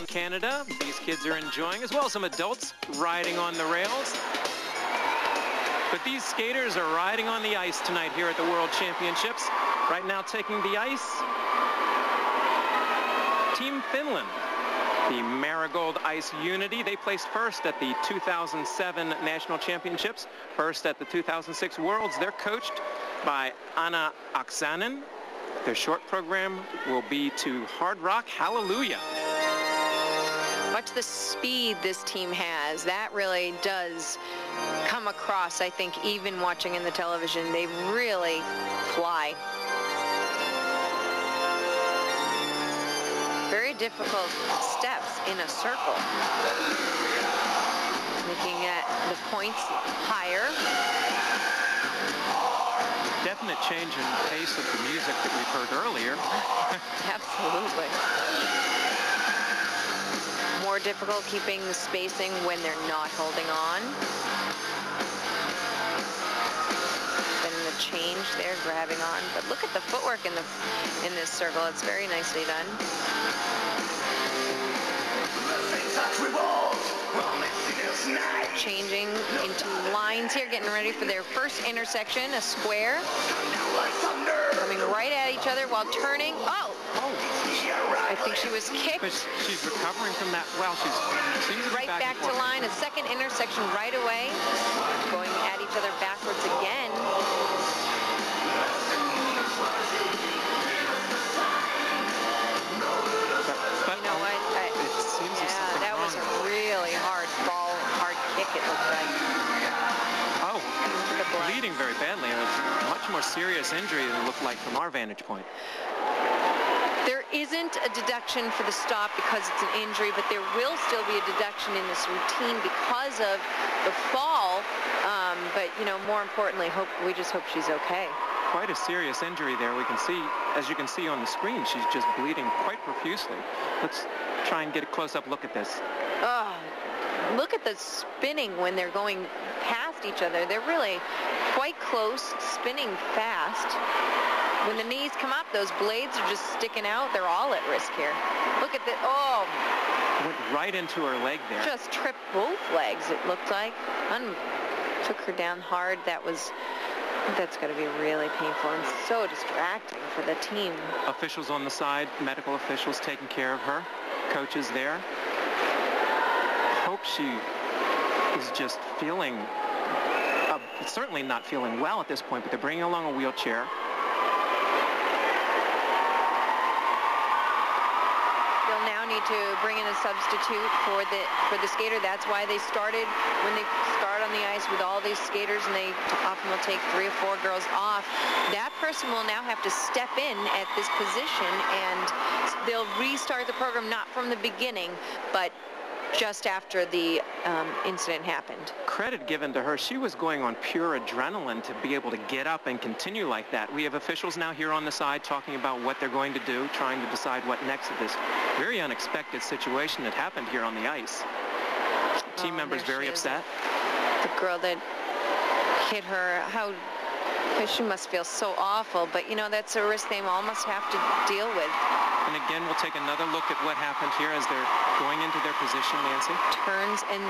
around Canada. These kids are enjoying, as well as some adults riding on the rails. But these skaters are riding on the ice tonight here at the World Championships. Right now taking the ice, Team Finland, the Marigold Ice Unity. They placed first at the 2007 National Championships, first at the 2006 Worlds. They're coached by Anna Oksanen. Their short program will be to Hard Rock Hallelujah. Watch the speed this team has. That really does come across, I think, even watching in the television. They really fly. Very difficult steps in a circle. Looking at the points higher. Definite change in pace of the music that we've heard earlier. Absolutely. More difficult keeping the spacing when they're not holding on. Then the change there, grabbing on. But look at the footwork in this circle. It's very nicely done. Changing into lines here, getting ready for their first intersection, a square. Coming right at each other while turning. Oh! I think she was kicked. But she's recovering from that. Well, she's seems to be right back to line. A second intersection right away. Going at each other backwards again. But you know what? It seems yeah, that was a really hard fall, hard kick it looked like. Oh, bleeding very badly. A much more serious injury than it looked like from our vantage point. There isn't a deduction for the stop because it's an injury, but there will still be a deduction in this routine because of the fall. But, you know, more importantly, we just hope she's okay. Quite a serious injury there. We can see, as you can see on the screen, she's just bleeding quite profusely. Let's try and get a close-up look at this. Look at the spinning when they're going past each other. They're really quite close, spinning fast. When the knees come up, those blades are just sticking out. They're all at risk here. Look at this. Oh! Went right into her leg there. Just tripped both legs, it looked like. Took her down hard. That's got to be really painful and so distracting for the team. Officials on the side, medical officials taking care of her. Coaches there. Hope she is just feeling, certainly not feeling well at this point, but they're bringing along a wheelchair. They'll now need to bring in a substitute for the skater. That's why they started, when they start on the ice with all these skaters, and they often will take 3 or 4 girls off, that person will now have to step in at this position, and they'll restart the program not from the beginning, but just after the incident happened. Credit given to her. She was going on pure adrenaline to be able to get up and continue like that. We have officials now here on the side talking about what they're going to do, trying to decide what next of this very unexpected situation that happened here on the ice. Team members very upset. The girl that hit her, she must feel so awful, but you know, that's a risk they all must have to deal with. And again, we'll take another look at what happened here as they're going into their position, Nancy. Turns and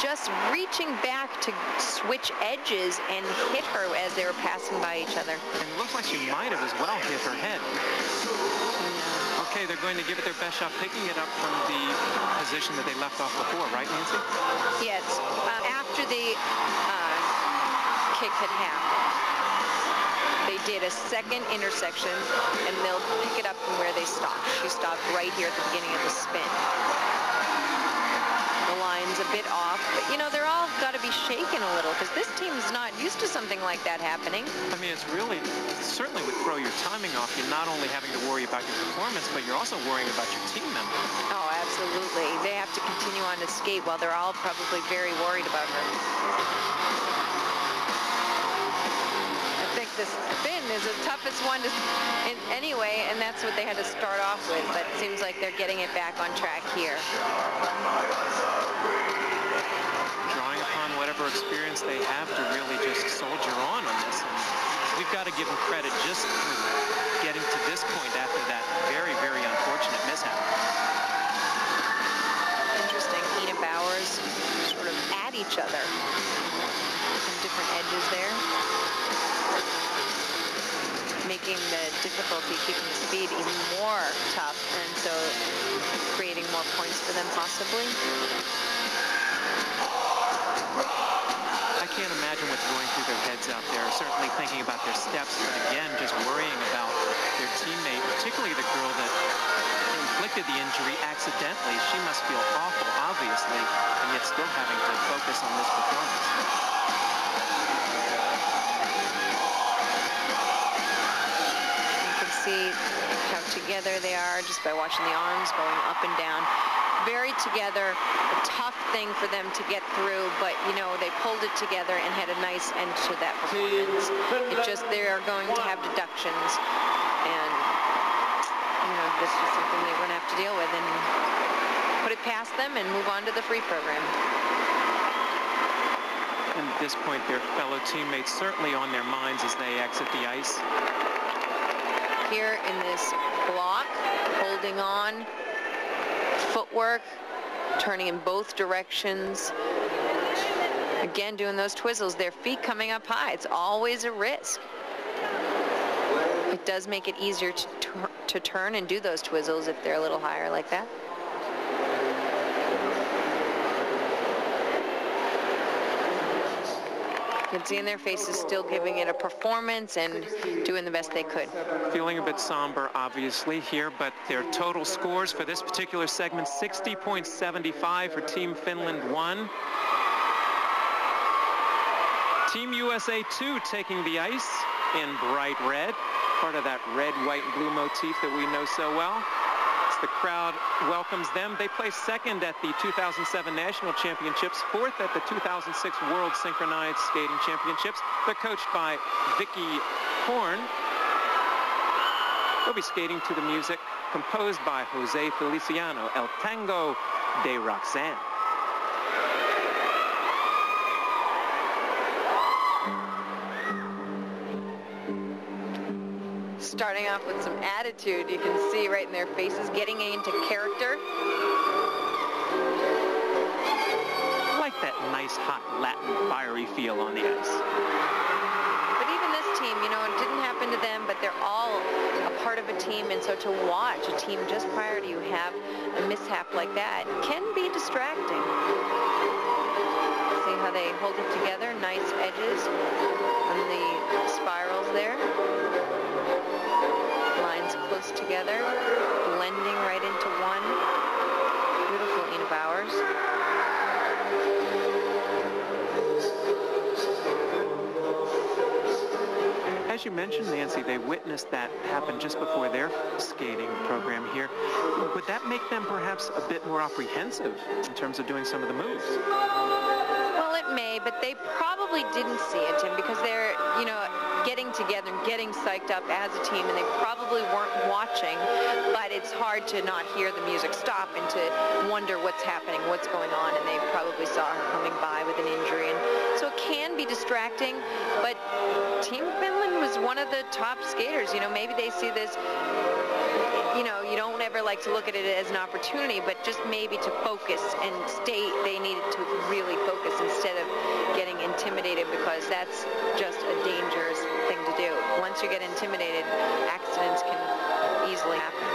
just reaching back to switch edges and hit her as they were passing by each other. And it looks like she might have as well hit her head. Yeah. Okay, they're going to give it their best shot, picking it up from the position that they left off before, right, Nancy? Yes. After the kick had happened, they did a second intersection, and they'll pick it up from where they stopped. She stopped right here at the beginning of the spin. The line's a bit off, but you know, they're all got to be shaken a little because this team's not used to something like that happening. I mean, it certainly would throw your timing off. You're not only having to worry about your performance, but you're also worrying about your team members. Oh, absolutely. They have to continue on to skate while they're all probably very worried about her. I think this spin is the toughest one anyway, and that's what they had to start off with, but it seems like they're getting it back on track here. Drawing upon whatever experience they have to really just soldier on this. And we've got to give them credit just for getting to this point after that very, very unfortunate mishap. each other. Some different edges there, making the difficulty, keeping the speed even more tough, and so creating more points for them possibly. I can't imagine what's going through their heads out there, certainly thinking about their steps, but again, just worrying about their teammate, particularly the girl that inflicted the injury accidentally. She must feel awful, obviously, and yet still having to focus on this performance. You can see how together they are just by watching the arms going up and down. Very together, a tough thing for them to get through, but you know, they pulled it together and had a nice end to that performance. It just, they are going to have deductions, and you know, this is something they're going to have to deal with and put it past them and move on to the free program. And at this point, their fellow teammates certainly on their minds as they exit the ice. Here in this block, holding on, footwork, turning in both directions. Again, doing those twizzles, their feet coming up high. It's always a risk. It does make it easier to turn and do those twizzles if they're a little higher like that. You can see in their faces still giving it a performance and doing the best they could. Feeling a bit somber, obviously, here, but their total scores for this particular segment, 60.75 for Team Finland 1. Team USA 2 taking the ice in bright red, part of that red, white, and blue motif that we know so well. The crowd welcomes them. They placed second at the 2007 National Championships, fourth at the 2006 World Synchronized Skating Championships. They're coached by Vicky Horn. They'll be skating to the music composed by Jose Feliciano, El Tango de Roxanne. Starting off with some attitude, you can see right in their faces, getting into character. I like that nice, hot, Latin, fiery feel on the ice. But even this team, you know, it didn't happen to them, but they're all a part of a team, and so to watch a team just prior to you have a mishap like that can be distracting. See how they hold it together, nice edges on the spirals there. Lines close together, blending right into one. Beautiful Ina Bowers. As you mentioned, Nancy, they witnessed that happen just before their skating program here. Would that make them perhaps a bit more apprehensive in terms of doing some of the moves? Well, it may, but they probably didn't see it, Tim, because they're, you know, getting together and getting psyched up as a team, and they probably weren't watching, but it's hard to not hear the music stop and to wonder what's happening, what's going on, and they probably saw her coming by with an injury, and so it can be distracting, but Team Finland was one of the top skaters. You know, maybe they see this, you know, you don't ever like to look at it as an opportunity, but just maybe to focus and stay, they needed to really focus instead of getting intimidated, because that's just a dangerous thing to do. Once you get intimidated, accidents can easily happen.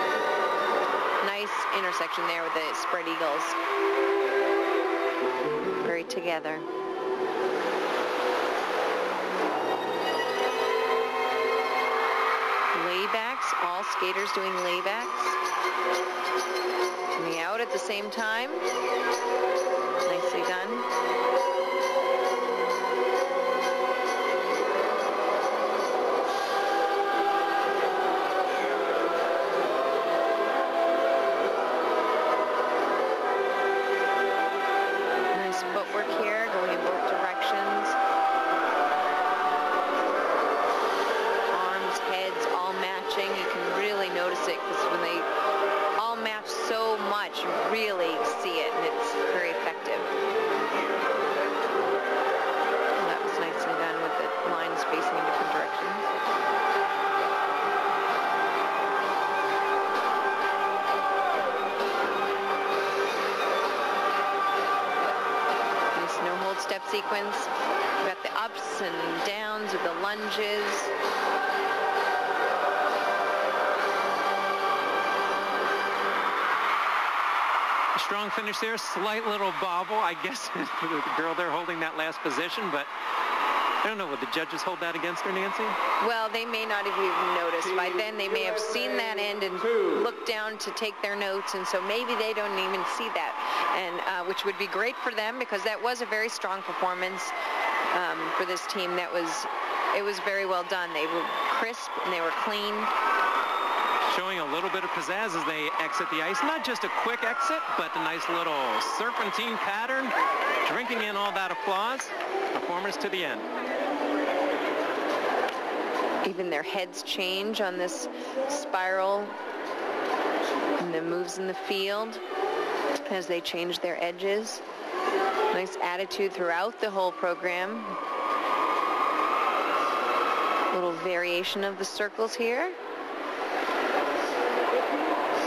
Nice intersection there with the spread eagles. Very together. Laybacks, all skaters doing laybacks. Coming out at the same time. Nicely done. Nice footwork here, going in both directions. Arms, heads, all matching. You can really notice it because when they all match so much, you really see it, and it's very effective. And that was nicely done with the lines facing in different directions. sequence. We've got the ups and downs of the lunges. Strong finish there, slight little bobble, I guess, for the girl there holding that last position, but I don't know, would the judges hold that against her, Nancy? Well, they may not have even noticed. By then, they may have seen that end and looked down to take their notes, and so maybe they don't even see that, and which would be great for them, because that was a very strong performance for this team. It was very well done. They were crisp and they were clean. Showing a little bit of pizzazz as they exit the ice. Not just a quick exit, but a nice little serpentine pattern, drinking in all that applause. Performers to the end. Even their heads change on this spiral and the moves in the field as they change their edges. Nice attitude throughout the whole program. Little variation of the circles here.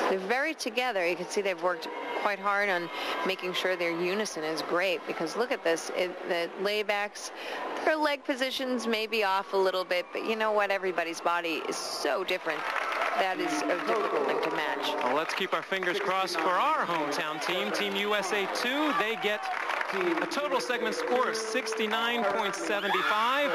They're very together. You can see they've worked quite hard on making sure their unison is great, because look at this. The laybacks, their leg positions may be off a little bit, but you know what? Everybody's body is so different. That is a difficult thing to match. Well, let's keep our fingers crossed for our hometown team, Team USA 2. They get a total segment score of 69.75,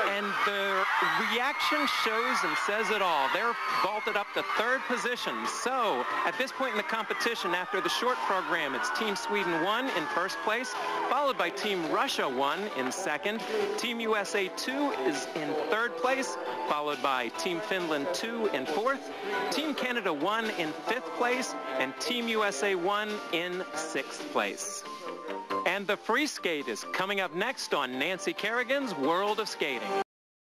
and the reaction shows and says it all. They're vaulted up to third position. So at this point in the competition, after the short program, it's Team Sweden 1 in first place, followed by Team Russia 1 in second. Team USA 2 is in third place, followed by Team Finland 2 in fourth, Team Canada 1 in fifth place, and Team USA 1 in sixth place. And the free skate is coming up next on Nancy Kerrigan's World of Skating.